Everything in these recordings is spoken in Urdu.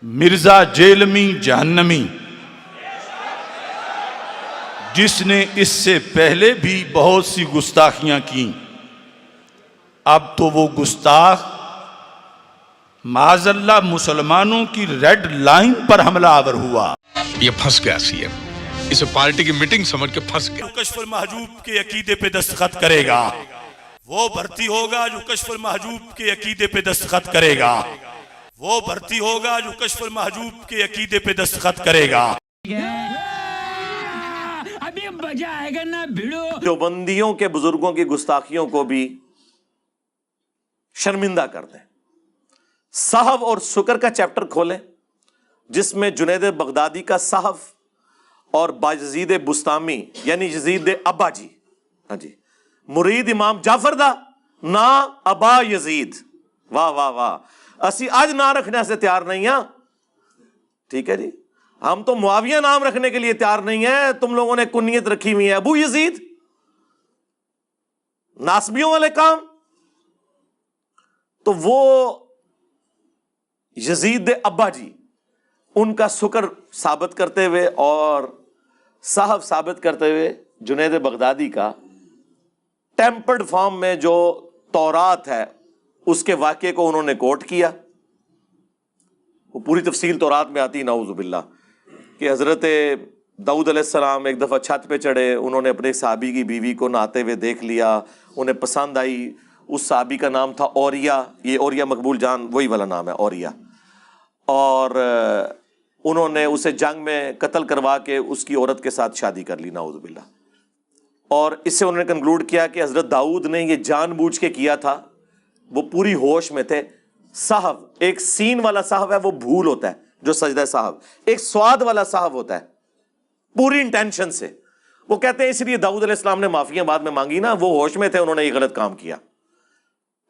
مرزا جیلمی جہنمی، جس نے اس سے پہلے بھی بہت سی گستاخیاں کیں، اب تو وہ گستاخ معاذ اللہ مسلمانوں کی ریڈ لائن پر حملہ آور ہوا۔ یہ پھنس گیا سی ایم، اسے پارٹی کی میٹنگ سمجھ کے پھنس گیا۔ جو کشف المحجوب کے عقیدے پہ دستخط کرے گا وہ بھرتی ہوگا، جو کشف المحجوب کے عقیدے پہ دستخط کرے گا وہ بھرتی ہوگا، جو کشف المحجوب کے عقیدے پہ دستخط کرے گا۔ ابھی بجا آئے گا نا بھیڑو۔ دیوبندیوں کے بزرگوں کی گستاخیوں کو بھی شرمندہ کر دیں۔ صحف اور سکر کا چیپٹر کھولیں جس میں جنید بغدادی کا صحف اور باجزید بستامی یعنی یزید ابا جی، ہاں جی، مرید امام جعفر دا نا ابا یزید، واہ واہ واہ، اسی آج نہ رکھنے سے تیار نہیں ہیں، ٹھیک ہے جی، ہم تو معاویہ نام رکھنے کے لیے تیار نہیں ہیں، تم لوگوں نے کنیت رکھی ہوئی ہے ابو یزید، ناسبیوں والے کام۔ تو وہ یزید ابا جی ان کا سکر ثابت کرتے ہوئے اور صحف ثابت کرتے ہوئے جنید بغدادی کا ٹیمپرڈ فارم میں جو تورات ہے اس کے واقعے کو انہوں نے کوٹ کیا۔ وہ پوری تفصیل تورات میں آتی، نعوذ باللہ، کہ حضرت داؤد علیہ السلام ایک دفعہ چھت پہ چڑھے، انہوں نے اپنے صحابی کی بیوی کو نہاتے ہوئے دیکھ لیا، انہیں پسند آئی، اس صحابی کا نام تھا اوریا، یہ اوریا مقبول جان وہی والا نام ہے اوریا، اور انہوں نے اسے جنگ میں قتل کروا کے اس کی عورت کے ساتھ شادی کر لی، نعوذ باللہ۔ اور اس سے انہوں نے کنکلوڈ کیا کہ حضرت داؤد نے یہ جان بوجھ کے کیا تھا، وہ پوری ہوش میں تھے۔ صحف ایک سین والا صحف ہے، وہ بھول ہوتا ہے جو سجدہ صحف، ایک سواد والا صحف ہوتا ہے پوری انٹینشن سے۔ وہ کہتے ہیں اس لیے داؤد علیہ السلام نے معافیاں بعد میں مانگی نا، وہ ہوش میں تھے، انہوں نے یہ غلط کام کیا۔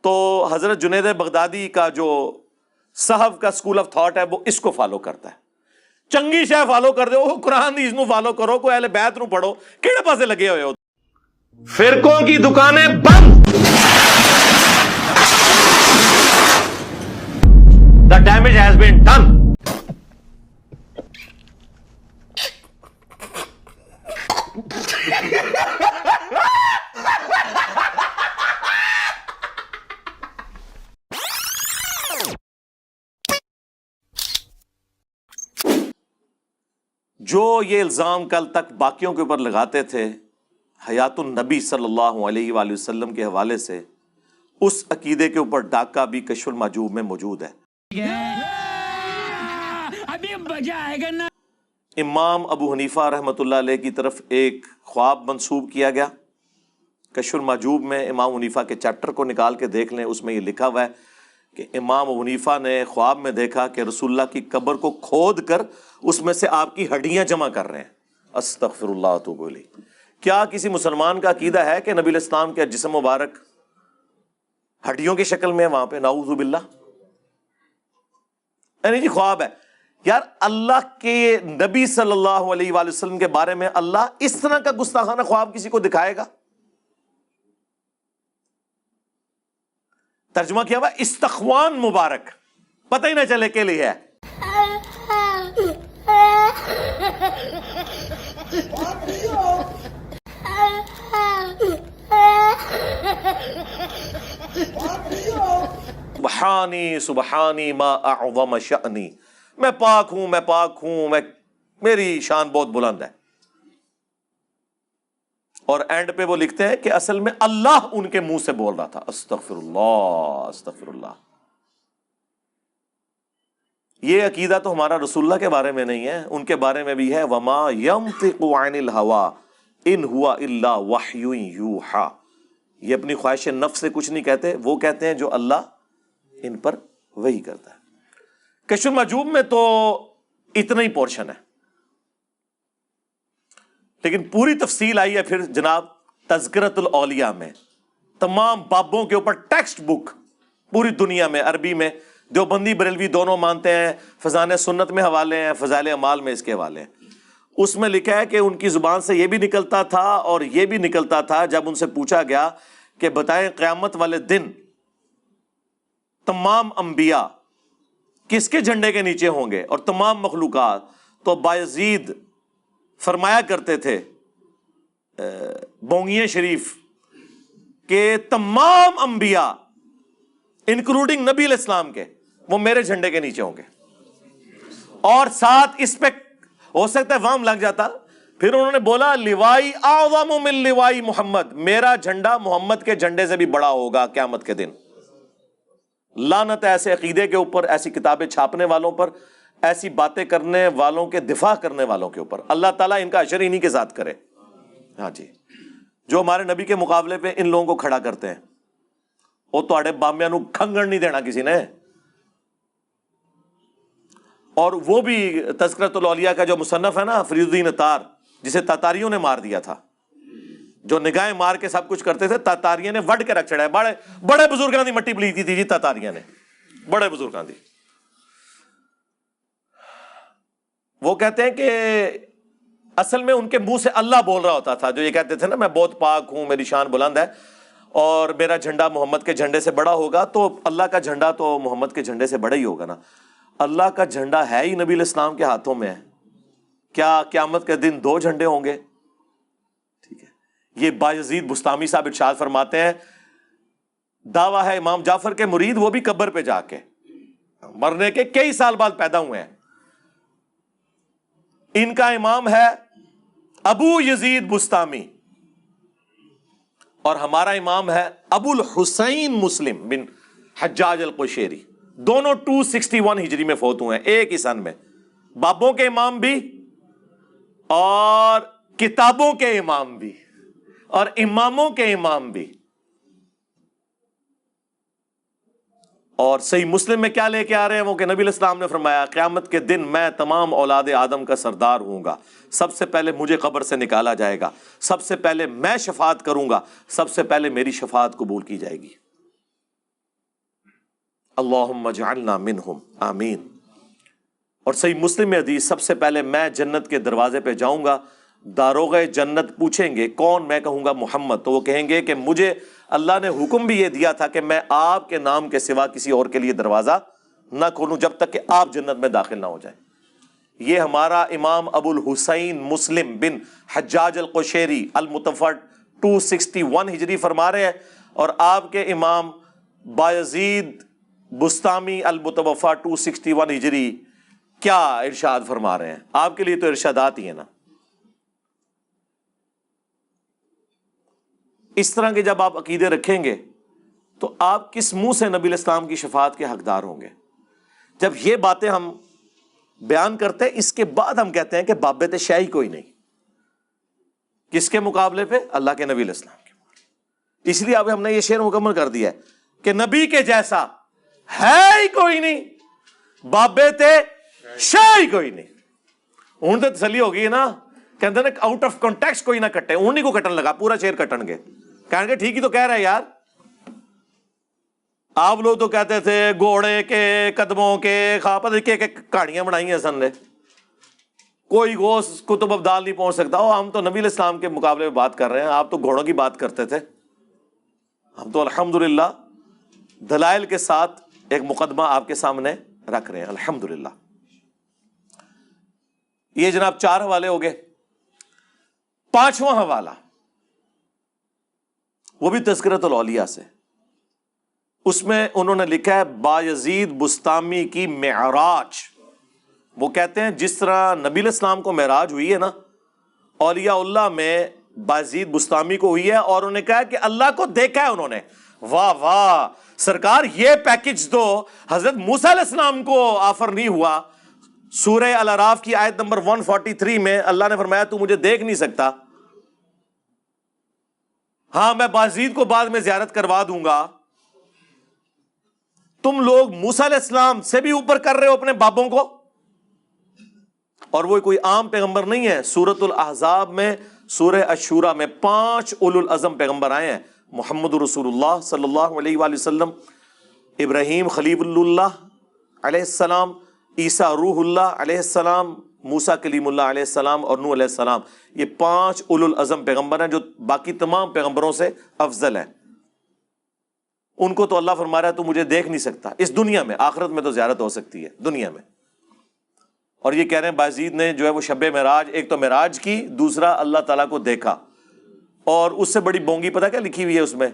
تو حضرت جنید بغدادی کا جو صحف کا سکول آف تھاٹ ہے وہ اس کو فالو کرتا ہے۔ چنگی شے فالو کر دے، وہ قرآن دی اس نو فالو کرو، کوئی اہل بیت نو پڑھو، کیڑے پاسے لگے ہوئے ہو؟ فرقوں کی دکانیں بند، the damage has been done۔ جو یہ الزام کل تک باقیوں کے اوپر لگاتے تھے حیات النبی صلی اللہ علیہ وآلہ وسلم کے حوالے سے، اس عقیدے کے اوپر ڈاکہ بھی کشف المحجوب میں موجود ہے۔ ابھی بجا آئے گا نا۔ امام ابو حنیفہ رحمۃ اللہ علیہ کی طرف ایک خواب منسوب کیا گیا۔ کشف المحجوب میں امام حنیفہ کے چیپٹر کو نکال کے دیکھ لیں، اس میں یہ لکھا ہوا ہے کہ امام ابو حنیفہ نے خواب میں دیکھا کہ رسول اللہ کی قبر کو کھود کر اس میں سے آپ کی ہڈیاں جمع کر رہے ہیں۔ استغفر اللہ واتوب الیہ۔ کیا کسی مسلمان کا عقیدہ ہے کہ نبی الاسلام کے جسم مبارک ہڈیوں کی شکل میں ہے وہاں پہ؟ نعوذ باللہ۔ یعنی جی خواب ہے یار، اللہ کے نبی صلی اللہ علیہ وآلہ وسلم کے بارے میں اللہ اس طرح کا گستاخانہ خواب کسی کو دکھائے گا؟ ترجمہ کیا ہوا استخوان مبارک، پتہ ہی نہ چلے کے لیے ہے۔ سبحانی سبحانی ما اعظم شأنی، میں پاک ہوں، میں پاک ہوں، میری شان بہت بلند ہے۔ اور اینڈ پہ وہ لکھتے ہیں کہ اصل میں اللہ ان کے منہ سے بول رہا تھا۔ استغفر اللہ استغفر اللہ۔ یہ عقیدہ تو ہمارا رسول اللہ کے بارے میں نہیں ہے، ان کے بارے میں بھی ہے، وما ينطق عن الهوى ان هو الا وحی یوحى۔ یہ اپنی خواہش نفس سے کچھ نہیں کہتے، وہ کہتے ہیں جو اللہ ان پر وحی کرتا ہے۔ کشف المحجوب میں تو اتنا ہی پورشن ہے، لیکن پوری تفصیل آئی ہے پھر جناب تذکرۃ الاولیاء میں، تمام بابوں کے اوپر ٹیکسٹ بک پوری دنیا میں، عربی میں، دیوبندی بریلوی دونوں مانتے ہیں، فضائل سنت میں حوالے ہیں، فضائل اعمال میں اس کے حوالے ہیں۔ اس میں لکھا ہے کہ ان کی زبان سے یہ بھی نکلتا تھا اور یہ بھی نکلتا تھا جب ان سے پوچھا گیا کہ بتائیں قیامت والے دن تمام انبیاء کس کے جھنڈے کے نیچے ہوں گے اور تمام مخلوقات؟ تو بایزید فرمایا کرتے تھے بونگیے شریف کہ تمام انبیاء انکلوڈنگ نبی علیہ السلام کے وہ میرے جھنڈے کے نیچے ہوں گے. اور ساتھ اس پہ ہو سکتا ہے وام لگ جاتا. پھر انہوں نے بولا لوائی اعظم من لوائی محمد، میرا جھنڈا محمد کے جھنڈے سے بھی بڑا ہوگا قیامت کے دن. لعنت ہے ایسے عقیدے کے اوپر، ایسی کتابیں چھاپنے والوں پر، ایسی باتیں کرنے والوں کے دفاع کرنے والوں کے اوپر. اللہ تعالیٰ ان کا اشر انہی کے ساتھ کرے. ہاں جی، جو ہمارے نبی کے مقابلے پہ ان لوگوں کو کھڑا کرتے ہیں، وہ تواڈے بامبیاں نو کھنگڑ نہیں دینا کسی نے. اور وہ بھی تذکرۃ الاولیاء کا جو مصنف ہے نا فرید الدین اتار، جسے تاتاریوں نے مار دیا تھا، جو نگاہیں مار کے سب کچھ کرتے تھے، تاتاریوں نے وڈ کے رکھ چڑھا ہے. بڑے بڑے بزرگاں دی مٹی پلیتی تھی جی تاتاریوں نے، بڑے بزرگاں دی. وہ کہتے ہیں کہ اصل میں ان کے منہ سے اللہ بول رہا ہوتا تھا، جو یہ کہتے تھے نا میں بہت پاک ہوں، میری شان بلند ہے اور میرا جھنڈا محمد کے جھنڈے سے بڑا ہوگا. تو اللہ کا جھنڈا تو محمد کے جھنڈے سے بڑا ہی ہوگا نا. اللہ کا جھنڈا ہے ہی نبی علیہ السلام کے ہاتھوں میں ہے. کیا قیامت کے دن دو جھنڈے ہوں گے؟ ٹھیک ہے. یہ بایزید بستامی صاحب ارشاد فرماتے ہیں، دعویٰ ہے امام جعفر کے مرید، وہ بھی قبر پہ جا کے مرنے کے کئی سال بعد پیدا ہوئے ہیں. ان کا امام ہے ابو یزید بستامی اور ہمارا امام ہے ابو الحسین مسلم بن حجاج القشیری. دونوں 261 ہجری میں فوت ہوئے ہیں، ایک ہی سن میں. بابوں کے امام بھی اور کتابوں کے امام بھی اور اماموں کے امام بھی. اور صحیح مسلم میں کیا لے کے آ رہے ہیں وہ کہ نبی علیہ السلام نے فرمایا قیامت کے دن میں تمام اولاد آدم کا سردار ہوں گا، سب سے پہلے مجھے قبر سے نکالا جائے گا، سب سے پہلے میں شفاعت کروں گا، سب سے پہلے میری شفاعت قبول کی جائے گی. اللہم اجعلنا منہم آمین. اور صحیح مسلم میں حدیث، سب سے پہلے میں جنت کے دروازے پہ جاؤں گا، داروغ جنت پوچھیں گے کون؟ میں کہوں گا محمد. تو وہ کہیں گے کہ مجھے اللہ نے حکم بھی یہ دیا تھا کہ میں آپ کے نام کے سوا کسی اور کے لیے دروازہ نہ کھولوں جب تک کہ آپ جنت میں داخل نہ ہو جائیں. یہ ہمارا امام ابو الحسین مسلم بن حجاج القشیری المتوفی 261 ہجری فرما رہے ہیں، اور آپ کے امام بایزید بستامی المتوفی 261 ہجری کیا ارشاد فرما رہے ہیں. آپ کے لیے تو ارشادات ہی ہیں نا. اس طرح کے جب آپ عقیدے رکھیں گے تو آپ کس منہ سے نبی علیہ السلام کی شفاعت کے حقدار ہوں گے؟ جب یہ باتیں ہم بیان کرتے ہیں، اس کے بعد ہم کہتے ہیں کہ بابت شیعی کوئی نہیں. کس کے مقابلے پہ؟ اللہ کے نبی علیہ السلام کے. اس لیے اب ہم نے یہ شعر مکمل کر دیا ہے کہ نبی کے جیسا ہے ہی کوئی نہیں، بابت شیعی کوئی نہیں. ہوں تو تسلی ہو گئی نا، کہتے ہیں آؤٹ آف کانٹیکسٹ کوئی نہ کٹے. انہیں کو کٹن لگا، پورا شعر کٹن گے، کہیں گے ٹھیک ہی تو کہہ رہے یار. آپ لوگ تو کہتے تھے گھوڑے کے قدموں کے خاپت کے کہانیاں بنائی ہیں سن نے، کوئی غوث کتب ابدال نہیں پہنچ سکتا. ہم تو نبی علیہ السلام کے مقابلے میں بات کر رہے ہیں، آپ تو گھوڑوں کی بات کرتے تھے. ہم تو الحمدللہ دلائل کے ساتھ ایک مقدمہ آپ کے سامنے رکھ رہے ہیں الحمدللہ. یہ جناب 4 حوالے ہو گئے. 5واں حوالہ وہ بھی تذکرۃ الاولیاء سے. اس میں انہوں نے لکھا ہے بایزید بستامی کی معراج. وہ کہتے ہیں جس طرح نبی علیہ السلام کو معراج ہوئی ہے نا، اولیاء اللہ میں بایزید بستامی کو ہوئی ہے. اور انہوں نے کہا کہ اللہ کو دیکھا ہے انہوں نے. واہ واہ سرکار، یہ پیکج تو حضرت موسیٰ علیہ السلام کو آفر نہیں ہوا. سورہ الاعراف کی آیت نمبر 143 میں اللہ نے فرمایا تو مجھے دیکھ نہیں سکتا، ہاں میں بایزید کو بعد میں زیارت کروا دوں گا. تم لوگ موسیٰ علیہ السلام سے بھی اوپر کر رہے ہو اپنے بابوں کو. اور وہ کوئی عام پیغمبر نہیں ہے. سورۃ الاحزاب میں، سورہ الشورى میں 5 اولو العزم پیغمبر آئے ہیں. محمد رسول اللہ صلی اللہ علیہ وآلہ وسلم، ابراہیم خلیل اللہ علیہ السلام، عیسیٰ روح اللہ علیہ السلام، موسیٰ کلیم اللہ علیہ السلام اور نوح علیہ السلام. یہ 5 اولو العزم پیغمبر ہیں جو باقی تمام پیغمبروں سے افضل ہیں. ان کو تو اللہ فرما رہا ہے تو مجھے دیکھ نہیں سکتا اس دنیا میں، آخرت میں تو زیارت ہو سکتی ہے دنیا میں. اور یہ کہہ رہے ہیں بایزید نے جو ہے وہ شب معراج، ایک تو معراج کی، دوسرا اللہ تعالیٰ کو دیکھا. اور اس سے بڑی بونگی پتہ کیا لکھی ہوئی ہے اس میں؟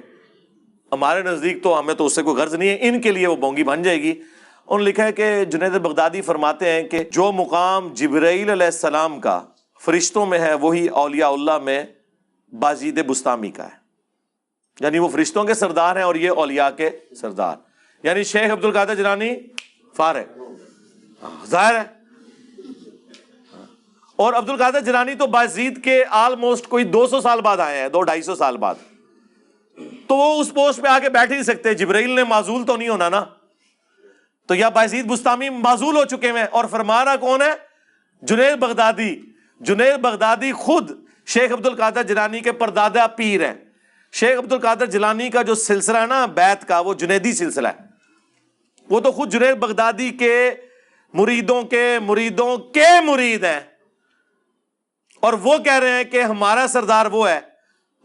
ہمارے نزدیک تو ہمیں تو اس سے کوئی غرض نہیں ہے، ان کے لیے وہ بونگی بن جائے گی. انہوں نے لکھا ہے کہ جنید بغدادی فرماتے ہیں کہ جو مقام جبرائیل علیہ السلام کا فرشتوں میں ہے وہی اولیاء اللہ میں بازید بستامی کا ہے. یعنی وہ فرشتوں کے سردار ہیں اور یہ اولیاء کے سردار. یعنی شیخ عبد القادر جیلانی فارغ ظاہر ہے، اور عبد القادر جیلانی تو بازید کے آلموسٹ کوئی 200 سال بعد آئے ہیں، 200-250 سال بعد. تو وہ اس پوسٹ پہ آ کے بیٹھ ہی نہیں سکتے، جبرائیل نے معزول تو نہیں ہونا نا. تو یا بازید بستامی معزول ہو چکے ہیں. اور فرما رہا کون ہے؟ جنید بغدادی. جنید بغدادی خود شیخ عبد القادر جیلانی کے پردادا پیر ہیں. شیخ عبد القادر جیلانی کا جو سلسلہ ہے نا بیت کا، وہ جنیدی سلسلہ ہے. وہ تو خود جنید بغدادی کے مریدوں کے مریدوں کے مرید ہیں، اور وہ کہہ رہے ہیں کہ ہمارا سردار وہ ہے.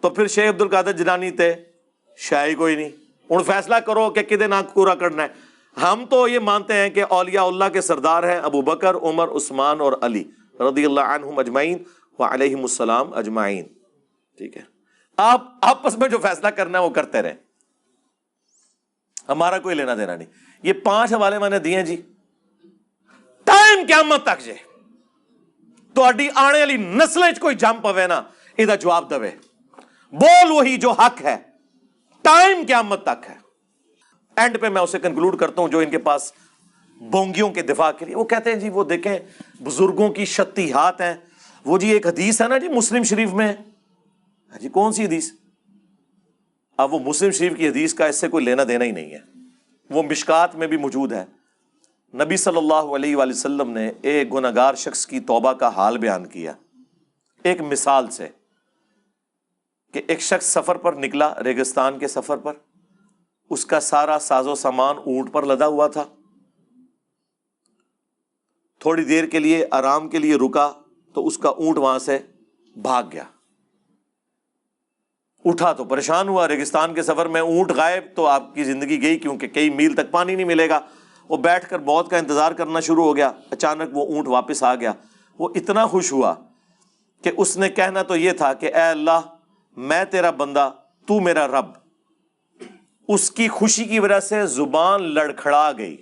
تو پھر شیخ عبد القادر جیلانی تے شاہی کوئی نہیں. ہوں فیصلہ کرو کہ کدے نہ پورا کرنا ہے. ہم تو یہ مانتے ہیں کہ اولیاء اللہ کے سردار ہیں ابو بکر، عمر، عثمان اور علی رضی اللہ عنہم اجمعین وعلیہم السلام اجمعین. ٹھیک ہے، آپ آپس میں جو فیصلہ کرنا ہے وہ کرتے رہیں، ہمارا کوئی لینا دینا نہیں. یہ 5 حوالے میں نے دیے جی. ٹائم قیامت تک جے تہاڈی آنے والی نسلیں کوئی جم پوے نا یہ جواب دے، بول وہی جو حق ہے. ٹائم قیامت تک ہے. اینڈ پہ میں اسے کنکلوڈ کرتا ہوں جو ان کے پاس بونگیوں کے دفاع کے لیے وہ کہتے ہیں جی وہ دیکھیں بزرگوں کی شتیہات ہیں. وہ جی ایک حدیث ہے نا جی مسلم شریف میں، جی کون سی حدیث؟ اب وہ مسلم شریف کی حدیث کا اس سے کوئی لینا دینا ہی نہیں ہے. وہ مشکات میں بھی موجود ہے. نبی صلی اللہ علیہ وآلہ وسلم نے ایک گنہگار شخص کی توبہ کا حال بیان کیا ایک مثال سے، کہ ایک شخص سفر پر نکلا، ریگستان کے سفر پر. اس کا سارا ساز و سامان اونٹ پر لدا ہوا تھا. تھوڑی دیر کے لیے آرام کے لیے رکا تو اس کا اونٹ وہاں سے بھاگ گیا. اٹھا تو پریشان ہوا، ریگستان کے سفر میں اونٹ غائب تو آپ کی زندگی گئی، کیونکہ کئی میل تک پانی نہیں ملے گا. وہ بیٹھ کر موت کا انتظار کرنا شروع ہو گیا. اچانک وہ اونٹ واپس آ گیا. وہ اتنا خوش ہوا کہ اس نے کہنا تو یہ تھا کہ اے اللہ میں تیرا بندہ، تو میرا رب. اس کی خوشی کی وجہ سے زبان لڑکھڑا گئی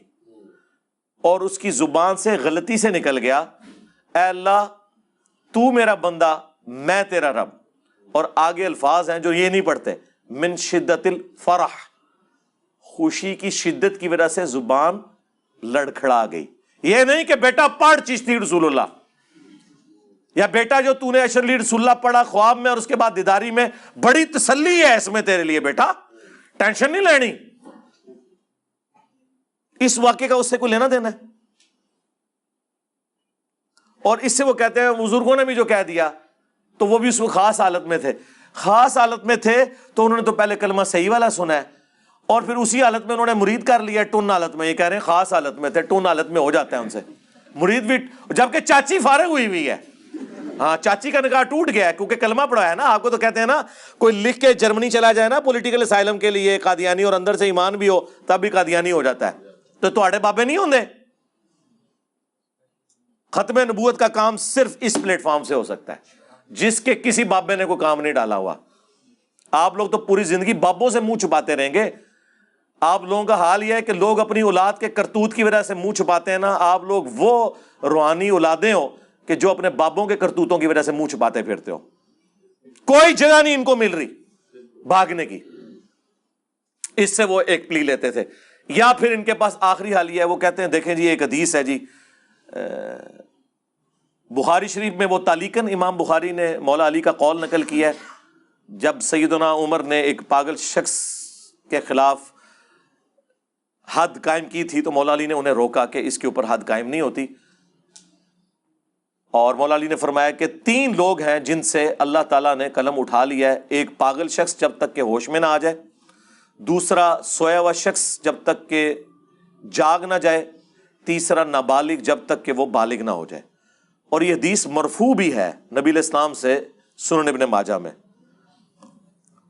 اور اس کی زبان سے غلطی سے نکل گیا اے اللہ تو میرا بندہ میں تیرا رب. اور آگے الفاظ ہیں جو یہ نہیں پڑھتے، من شدت الفرح، خوشی کی شدت کی وجہ سے زبان لڑکھڑا گئی. یہ نہیں کہ بیٹا پڑھ چشتی رسول اللہ، یا بیٹا جو تو نے اشرلی رسول اللہ پڑھا خواب میں اور اس کے بعد دیداری میں، بڑی تسلی ہے اس میں تیرے لیے بیٹا، ٹینشن نہیں لینی. اس واقعے کا اس سے کوئی لینا دینا ہے. اور اس سے وہ کہتے ہیں بزرگوں نے بھی جو کہہ دیا تو وہ بھی اس میں خاص حالت میں تھے. خاص حالت میں تھے تو انہوں نے تو پہلے کلمہ صحیح والا سنا ہے اور پھر اسی حالت میں انہوں نے مرید کر لیا ٹن حالت میں. یہ کہہ رہے ہیں خاص حالت میں تھے، ٹن حالت میں ہو جاتا ہے ان سے مرید بھی. جبکہ چاچی فارغ ہوئی ہے، ہاں چاچی کا نکاح ٹوٹ گیا ہے کیونکہ کلمہ پڑھا ہے نا. آپ کو تو کہتے ہیں نا کوئی لکھ کے جرمنی چلا جائے نا پولیٹیکل اسائلم کے لیے قادیانی اور اندر سے ایمان بھی ہو تب بھی قادیانی ہو جاتا ہے. تو تواڈے بابے نہیں ہوندے. ختم نبوت کا کام صرف اس پلیٹ فارم سے ہو سکتا ہے جس کے کسی بابے نے کوئی کام نہیں ڈالا ہوا. آپ لوگ تو پوری زندگی بابوں سے منہ چھپاتے رہیں گے. آپ لوگوں کا حال یہ ہے کہ لوگ اپنی اولاد کے کرتوت کی وجہ سے منہ چھپاتے ہیں نا. آپ لوگ وہ روحانی اولادیں ہو کہ جو اپنے بابوں کے کرتوتوں کی وجہ سے منہ چھپاتے پھرتے ہو. کوئی جگہ نہیں ان کو مل رہی بھاگنے کی. اس سے وہ ایک پلی لیتے تھے. یا پھر ان کے پاس آخری حال یہ ہے، وہ کہتے ہیں دیکھیں جی ایک حدیث ہے جی بخاری شریف میں، وہ تعلیقاً امام بخاری نے مولا علی کا قول نقل کیا ہے. جب سیدنا عمر نے ایک پاگل شخص کے خلاف حد قائم کی تھی تو مولا علی نے انہیں روکا کہ اس کے اوپر حد قائم نہیں ہوتی. اور مولا علی نے فرمایا کہ 3 لوگ ہیں جن سے اللہ تعالیٰ نے قلم اٹھا لیا ہے. ایک پاگل شخص جب تک کہ ہوش میں نہ آ جائے، دوسرا سویا ہوا شخص جب تک کہ جاگ نہ جائے، تیسرا نابالغ جب تک کہ وہ بالغ نہ ہو جائے. اور یہ حدیث مرفوع بھی ہے نبی علیہ السلام سے سنن ابن ماجہ میں.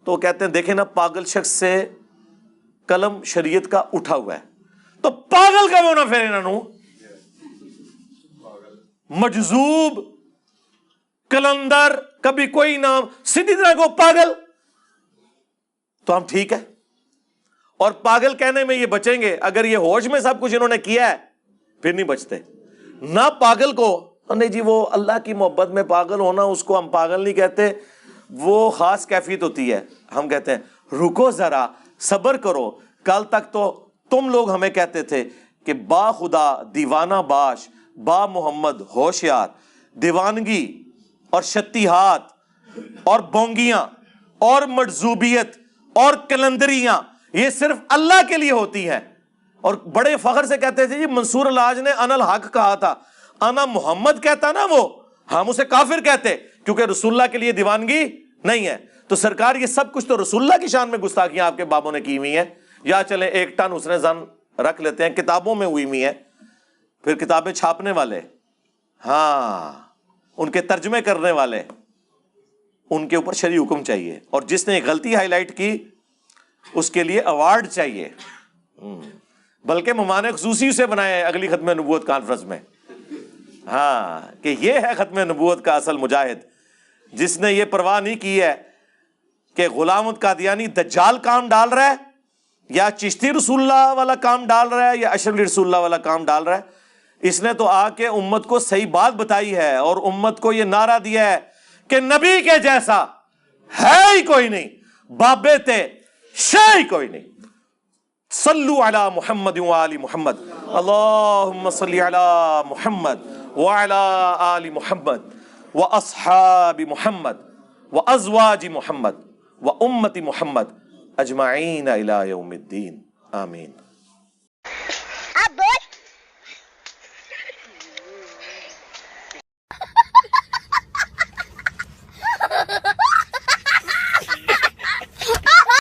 تو کہتے ہیں دیکھیں نا پاگل شخص سے قلم شریعت کا اٹھا ہوا ہے. تو پاگل کا ہونا پھر انہوں مجذوب کلندر کبھی کوئی نام سیدھی طرح کو پاگل, تو ہم ٹھیک ہے. اور پاگل کہنے میں یہ بچیں گے اگر یہ ہوش میں سب کچھ انہوں نے کیا ہے, پھر نہیں بچتے. نہ پاگل کو نہیں جی وہ اللہ کی محبت میں پاگل ہونا اس کو ہم پاگل نہیں کہتے, وہ خاص کیفیت ہوتی ہے. ہم کہتے ہیں رکو ذرا صبر کرو, کل تک تو تم لوگ ہمیں کہتے تھے کہ با خدا دیوانہ باش با محمد ہوشیار, دیوانگی اور شتیہات اور بونگیاں اور مجذوبیت اور کلندریاں یہ صرف اللہ کے لیے ہوتی ہیں. اور بڑے فخر سے کہتے تھے جی منصور الحاج نے انا الحق کہا تھا, انا محمد کہتا نا وہ, ہم اسے کافر کہتے کیونکہ رسول اللہ کے لیے دیوانگی نہیں ہے. تو سرکار یہ سب کچھ تو رسول اللہ کی شان میں گستاخیاں آپ کے بابوں نے کی ہوئی ہیں, یا چلیں 1 ٹن اس نے زن رکھ لیتے ہیں, کتابوں میں ہوئی ہوئی ہیں. پھر کتابیں چھاپنے والے, ہاں ان کے ترجمے کرنے والے, ان کے اوپر شرعی حکم چاہیے, اور جس نے غلطی ہائی لائٹ کی اس کے لیے ایوارڈ چاہیے. بلکہ ممانع خصوصی سے بنائے اگلی ختم نبوت کانفرنس میں, ہاں کہ یہ ہے ختم نبوت کا اصل مجاہد, جس نے یہ پرواہ نہیں کی ہے کہ غلام قادیانی دجال کام ڈال رہا ہے یا چشتی رسول اللہ والا کام ڈال رہا ہے یا اشرف علی رسول اللہ والا کام ڈال رہا ہے. اس نے تو آ کے امت کو صحیح بات بتائی ہے اور امت کو یہ نعرہ دیا ہے کہ نبی کے جیسا ہے ہی کوئی نہیں, بابے تے شے ہی کوئی نہیں. صلو علی محمد وآل محمد, اللہم صلی علی محمد وعلی آل محمد واصحاب محمد وازواج محمد وامت محمد اجمعین الی یوم الدین, آمین.